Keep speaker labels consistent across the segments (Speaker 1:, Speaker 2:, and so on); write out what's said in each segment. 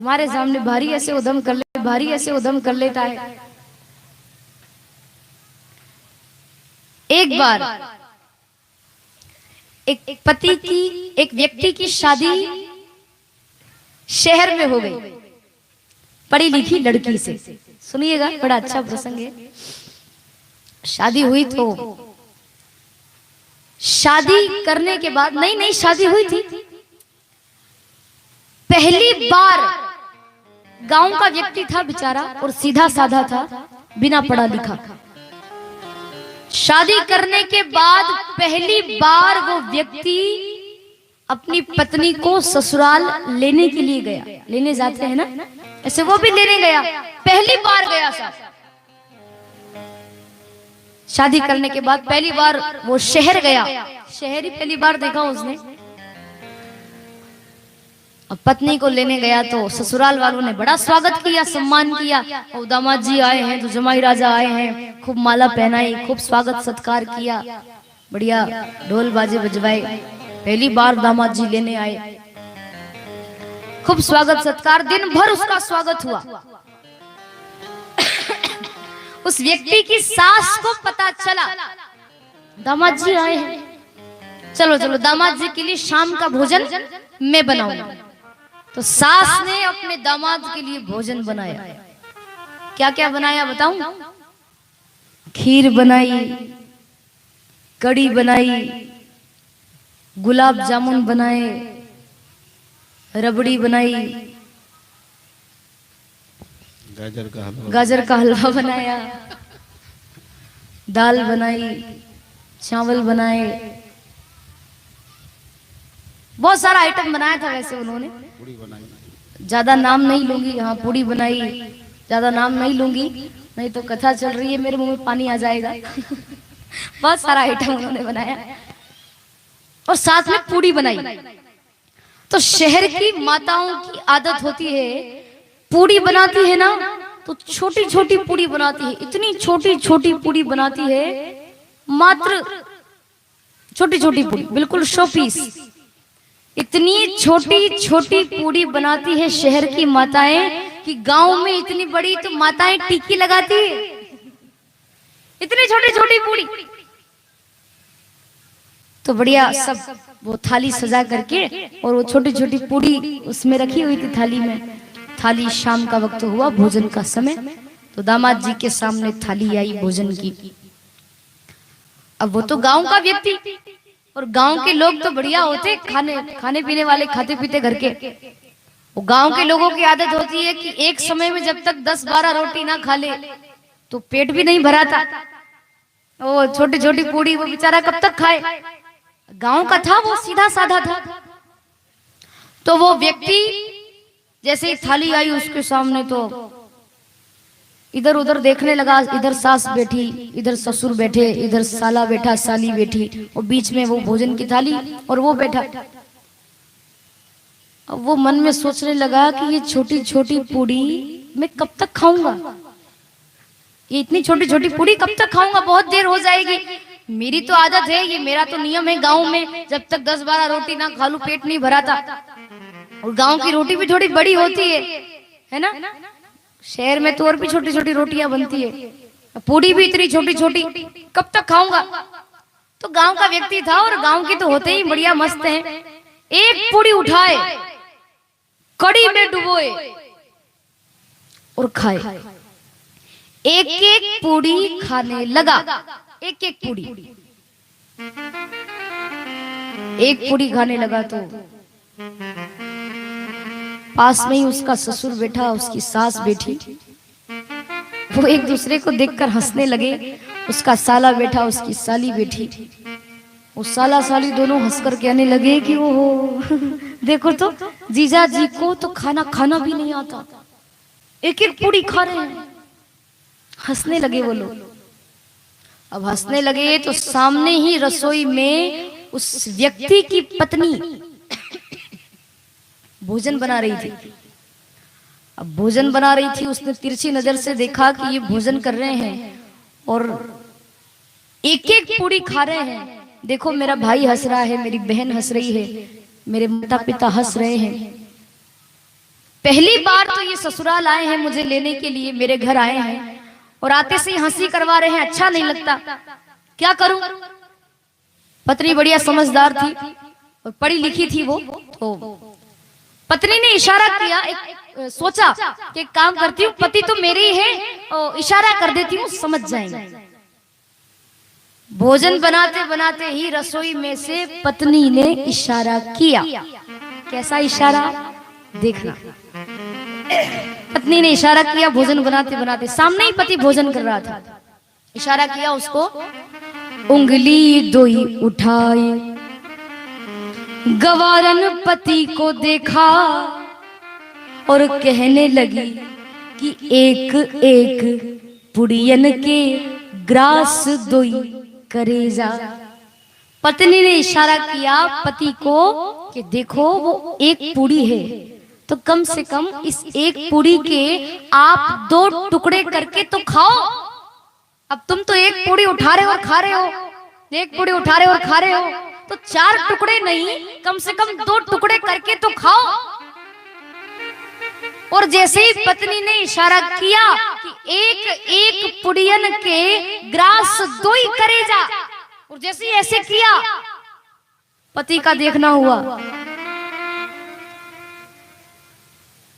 Speaker 1: हमारे सामने भारी ऐसे उद्यम कर ले, भारी ऐसे उद्यम कर लेता है। एक बार एक पति की, एक व्यक्ति की शादी शहर में हो गई पढ़ी लिखी लड़की से। सुनिएगा, बड़ा अच्छा प्रसंग है। शादी हुई तो शादी करने के बाद नई नई शादी हुई थी, पहली बार गांव का व्यक्ति था बेचारा और सीधा साधा था, बिना पढ़ा लिखा। शादी करने के बाद पहली बार वो व्यक्ति अपनी पत्नी को ससुराल लेने के लिए गया। लेने जाते हैं ना, ऐसे वो भी लेने गया, पहली बार गया साहब। शादी करने के बाद पहली बार वो शहर गया, शहर ही पहली बार देखा उसने। अब पत्नी को लेने गया तो ससुराल वालों ने बड़ा स्वागत किया, सम्मान किया। और दामाद जी आए हैं तो जमाई राजा आए हैं, खूब माला पहनाई, खूब स्वागत सत्कार किया, बढ़िया ढोल बाजे बजवाए। पहली बार दामाद जी लेने आए, खूब स्वागत सत्कार, दिन भर उसका स्वागत हुआ। उस व्यक्ति की सास को पता चला दामाद जी आए हैं, चलो चलो दामाद जी के लिए शाम का भोजन मैं बनाऊंगा। तो सास ने अपने दामाद के लिए भोजन बनाया। क्या क्या बनाया बताऊं? खीर बनाई, कड़ी बनाई, गुलाब जामुन बनाए, रबड़ी बनाई, गाजर का हलवा बनाया, दाल बनाई, चावल बनाए, बहुत सारा आइटम बनाया था। वैसे उन्होंने ज्यादा नाम नहीं लूंगी, हाँ पूड़ी बनाई, ज्यादा नाम नहीं लूंगी नहीं तो कथा चल रही है मेरे मुंह में पानी आ जाएगा। बहुत सारा आइटम उन्होंने बनाया और साथ में पूड़ी बनाई। तो शहर की माताओं की आदत होती है, पूड़ी बनाती है ना तो छोटी छोटी पूड़ी बनाती है, इतनी छोटी छोटी पूड़ी बनाती है, मात्र छोटी छोटी पूड़ी, बिल्कुल 100 पीस, इतनी छोटी छोटी पूड़ी बनाती है शहर की माताएं कि गांव में इतनी बड़ी तो माताएं टिक्की लगाती है, इतनी छोटी छोटी पूड़ी। तो बढ़िया सब वो थाली सजा करके और वो छोटी छोटी पूड़ी उसमें रखी हुई थी थाली में। थाली, शाम का वक्त हुआ, भोजन का समय, तो दामाद जी के सामने थाली आई भोजन की। अब वो तो गांव का व्यक्ति और गांव के लोग तो बढ़िया होते, खाने पीने वाले, खाते पीते घर के। वो गांव के लोगों की आदत होती है कि एक समय में जब तक 10-12 रोटी ना खा ले तो पेट भी नहीं भराता। वो छोटी छोटी पूड़ी वो बेचारा कब तक खाए? गांव का था, वो सीधा साधा था। तो वो व्यक्ति जैसे ही थाली आई उसके सामने तो इधर उधर देखने लगा, इधर सास बैठी, इधर ससुर बैठे, इधर साला बैठा, साली बैठी, और बीच में वो भोजन की थाली और वो बैठा। अब वो मन में सोचने लगा कि ये छोटी छोटी पूड़ी मैं कब तक खाऊंगा, ये इतनी छोटी छोटी पूड़ी कब तक खाऊंगा, बहुत देर हो जाएगी। मेरी तो आदत है, ये मेरा तो नियम है गांव में, जब तक 10-12 रोटी ना खा लूं पेट नहीं भराता। और गांव की रोटी भी थोड़ी बड़ी होती है ना? शहर में तो और भी छोटी छोटी रोटियां बनती है, पूड़ी भी इतनी छोटी छोटी, कब तक खाऊंगा? तो गांव का व्यक्ति था और गांव के तो होते ही बढ़िया मस्त हैं। एक पूड़ी उठाए, कड़ी में डुबोए और खाए। एक एक पूड़ी खाने लगा, एक एक पूड़ी, एक पूड़ी खाने लगा तो पास में ही उसका ससुर बैठा, उसकी सास बैठी। वो एक दूसरे को देखकर हंसने लगे। उसका साला बैठा, उसकी साली बैठी। वो साला साली दोनों हंसकर कहने लगे कि ओहो देखो तो जीजा जी को तो खाना भी नहीं आता, एक एक पूड़ी खा रहे हैं। हंसने लगे वो लोग। अब हंसने लगे तो सामने ही रसोई में उस व्यक्ति की पत्नी भोजन बना रही थी। अब भोजन बना रही थी, उसने तिरछी नजर से देखा कि ये भोजन कर रहे हैं और एक एक पूड़ी खा रहे हैं। देखो मेरा भाई हंस रहा है, मेरी बहन हंस रही है, मेरे माता पिता हंस रहे हैं। पहली बार तो ये ससुराल आए हैं मुझे लेने के लिए, मेरे घर आए हैं और आते से ही हंसी करवा रहे हैं, अच्छा नहीं लगता, क्या करूं। पत्नी बढ़िया समझदार थी और पढ़ी लिखी थी वो, तो पत्नी ने इशारा किया, सोचा कि एक काम करती हूँ, पति तो मेरे ही है, इशारा कर देती हूँ, समझ जाएंगे। भोजन बनाते बनाते ही रसोई में से पत्नी ने इशारा किया। कैसा इशारा देखना। पत्नी ने इशारा किया भोजन बनाते बनाते, सामने ही पति भोजन कर रहा था, इशारा किया उसको, उंगली दोई उठाए, गवारन पति को देखा और कहने लगी कि एक एक पुड़ियन के ग्रास दोई करेजा। पत्नी ने इशारा किया पति को कि देखो वो एक पूड़ी है, तो कम से कम इस एक पूड़ी के आप 2 टुकड़े करके तो खाओ। अब तुम तो एक पूड़ी उठा रहे हो और खा रहे हो, एक पूड़ी उठा रहे हो और खा रहे हो, तो 4 टुकड़े नहीं, कम से कम 2 टुकड़े करके तो खाओ। और जैसे ही पत्नी ने इशारा किया कि एक एक पुड़ियन के ग्रास दोई करेजा, और जैसे ही ऐसे किया पति का देखना हुआ।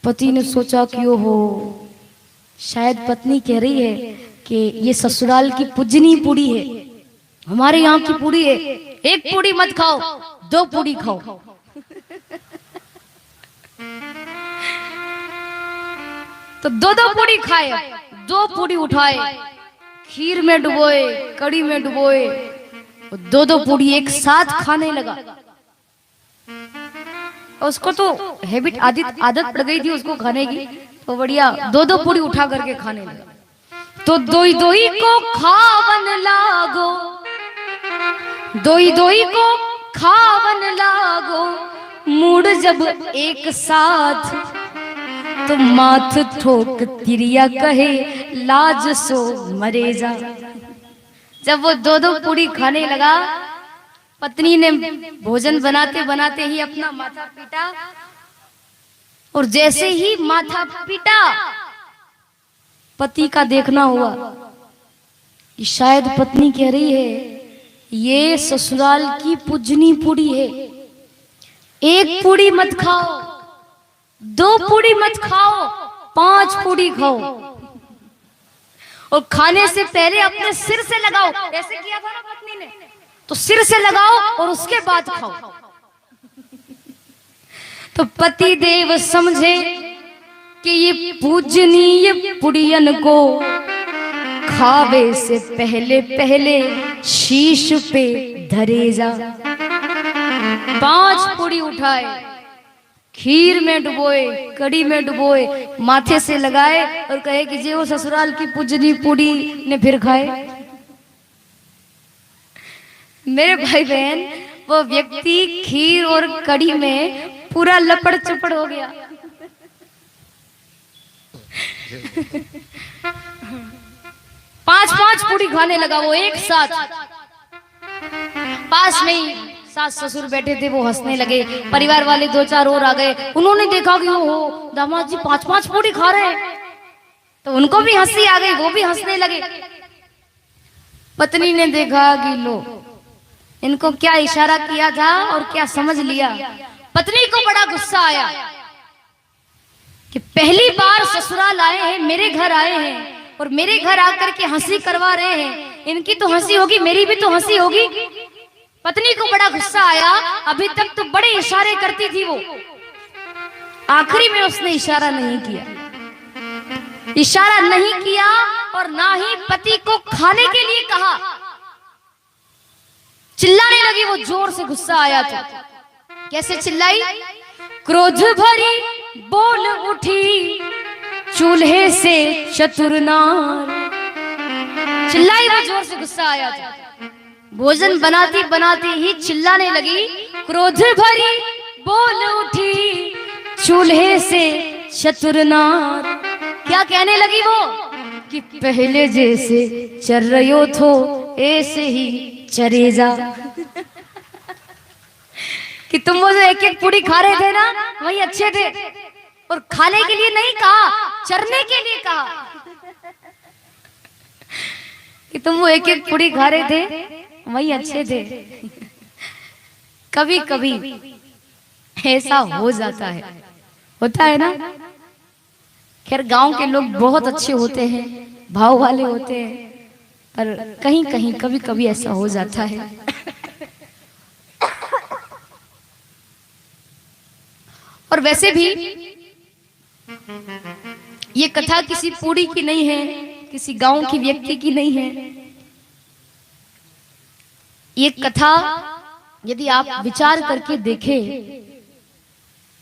Speaker 1: पति ने सोचा कि ओहो, शायद पत्नी कह रही है कि ये ससुराल की पूजनी पूड़ी है, हमारे यहाँ की पूड़ी है, एक पूड़ी मत खाओ, 2 पूड़ी खाओ। तो 2 पूड़ी खाए, 2 पूड़ी उठाए, खीर में डुबोए, कड़ी में डुबोए, 2 पूड़ी एक साथ खाने लगा। उसको तो हैबिट आदत पड़ गई थी उसको खाने की, तो बढ़िया 2 पूड़ी उठा करके खाने लगा। तो दोई दोई को खावन लागो, दोई दोई को खावन लागो, मूड जब एक साथ, तो माथ ठोक तिरिया कहे लाज सो मरे जा। जब वो 2 पूड़ी खाने लगा, पत्नी ने भोजन बनाते बनाते ही अपना माथा पीटा, और जैसे ही माथा पीटा पति का देखना हुआ कि शायद पत्नी कह रही है ये ससुराल की पूजनी पूड़ी है, एक पूड़ी मत खाओ, 2 पूड़ी मत खाओ, 5 पूड़ी खाओ, और खाने से पहले अपने सिर से लगाओ। ऐसे किया था ना पत्नी ने, तो सिर से लगाओ और उसके बाद खाओ। तो पति देव समझे कि ये पूजनीय पुड़ियन को खावे से पहले पहले शीश पे धरे जा। 5 पूड़ी उठाए, खीर में डुबोए, कड़ी में डुबोए, माथे से लगाए और कहे कि जे वो ससुराल की पूजनी पूड़ी ने फिर खाए। मेरे भाई बहन, वो व्यक्ति खीर और कड़ी में पूरा लपड़ चपड़ हो गया। 5 पूड़ी खाने लगा वो एक साथ। पास में ही सास ससुर बैठे थे, वो हंसने लगे। परिवार वाले 2-4 और आ गए, उन्होंने देखा कि वो दामाद जी 5 पूड़ी खा रहे हैं, तो उनको भी हंसी आ गई, वो भी हंसने लगे। पत्नी ने देखा कि लो, इनको क्या इशारा किया था और क्या समझ लिया। पत्नी को बड़ा गुस्सा आया कि पहली बार ससुराल आए हैं, मेरे घर आए हैं और मेरे घर आकर के हंसी करवा रहे हैं, इनकी तो हंसी होगी, मेरी भी तो हंसी होगी। पत्नी को बड़ा गुस्सा आया, अभी तक तो बड़े इशारे करती थी वो, आखिरी में उसने इशारा नहीं किया, इशारा नहीं किया और ना ही पति को खाने के लिए कहा। चिल्लाने लगी वो, जोर से गुस्सा आया था। कैसे चिल्लाई? क्रोध भरी बोल उठी चूल्हे से चतुर नार। चिल्लाई वो, जोर से गुस्सा आया था। भोजन बनाती बनाती ही चिल्लाने लगी, क्रोध भरी बोल उठी चूल्हे से चतुर नार। क्या कहने लगी वो? कि पहले जैसे चर रहो थो ऐसे ही चरे जा। कि तुम वो जो 1-1 पूड़ी खा रहे थे ना, वही अच्छे थे, और खाने के लिए नहीं कहा, चरने के लिए कहा कि तुम वो एक एक पूरी खा रहे थे, वही अच्छे थे। कभी कभी ऐसा हो जाता है, होता है ना। खैर गांव के लोग बहुत अच्छे होते हैं, भाव वाले होते हैं, पर कहीं कहीं कभी कभी ऐसा हो जाता है। और वैसे भी ये कथा किसी पूरी की नहीं है, किसी गांव की व्यक्ति की नहीं है। ये कथा यदि आप विचार करके देखें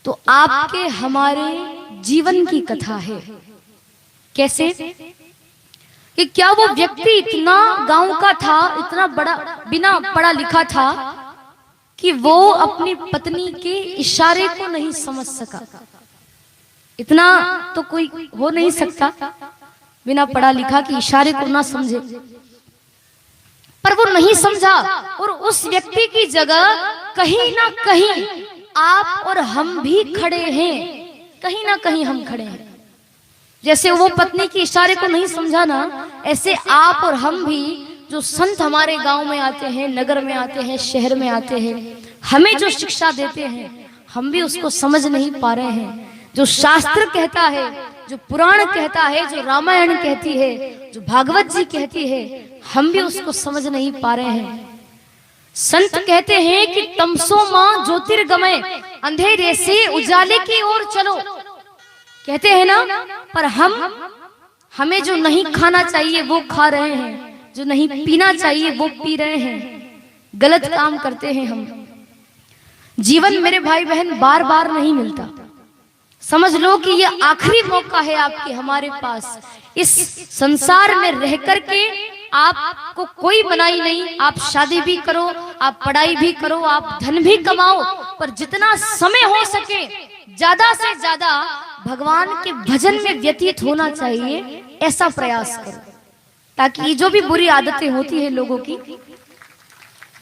Speaker 1: तो आपके हमारे जीवन की कथा है। कैसे कि क्या वो व्यक्ति इतना गांव का था, इतना बड़ा बिना पढ़ा लिखा था कि वो अपनी पत्नी के इशारे को नहीं समझ सका। इतना तो कोई हो नहीं सकता बिना पढ़ा लिखा कि इशारे को ना समझे, पर वो नहीं समझा। और उस व्यक्ति की जगह कहीं ना कहीं आप और हम भी खड़े हैं, कहीं ना कहीं हम खड़े हैं। जैसे वो पत्नी की इशारे को नहीं समझा ना, ऐसे आप और हम भी, जो संत हमारे गांव में आते हैं, नगर में आते हैं, शहर में आते हैं, हमें जो शिक्षा देते हैं, हम भी उसको समझ नहीं पा रहे हैं। जो शास्त्र कहता है, जो पुराण कहता है, जो रामायण कहती है, जो भागवत जी कहती है, हम भी उसको समझ नहीं पा रहे हैं। संत कहते हैं कि तमसो मां ज्योतिर्गमय, अंधेरे से उजाले की ओर चलो, कहते हैं ना। पर हमें जो नहीं खाना चाहिए वो खा रहे हैं, जो नहीं पीना चाहिए वो पी रहे हैं, गलत काम करते हैं हम। जीवन मेरे भाई बहन बार बार नहीं मिलता। समझ लो कि ये आखिरी मौका है आपके हमारे पास। इस संसार में रह करके आपको कोई बनाई नहीं। आप शादी भी करो, आप पढ़ाई भी करो, आप धन भी कमाओ, पर जितना समय हो सके ज्यादा से ज्यादा भगवान के भजन में व्यतीत होना चाहिए, ऐसा प्रयास करो। ताकि जो भी बुरी आदतें होती है लोगों की,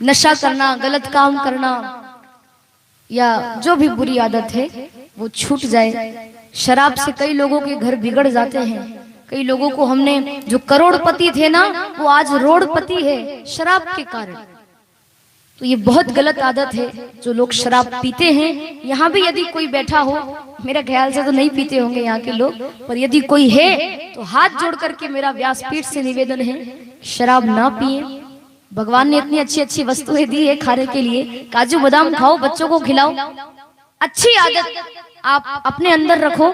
Speaker 1: नशा करना, गलत काम करना, या जो भी बुरी आदत है वो छूट जाए। शराब से कई लोगों के घर बिगड़ जाते हैं। कई लोगों को हमने, जो करोड़पति थे ना, वो आज रोडपति है शराब के कारण। तो ये बहुत गलत आदत है जो लोग शराब पीते हैं। यहाँ भी यदि कोई बैठा हो, मेरा ख्याल से तो नहीं पीते होंगे यहाँ के लोग, पर यदि कोई है तो हाथ जोड़ करके मेरा व्यासपीठ से निवेदन है, शराब ना पिए। भगवान ने इतनी अच्छी अच्छी वस्तुएं दी है खाने के लिए। काजू बादाम खाओ, बच्चों को खिलाओ, अच्छी आदत आप अपने अंदर रखो।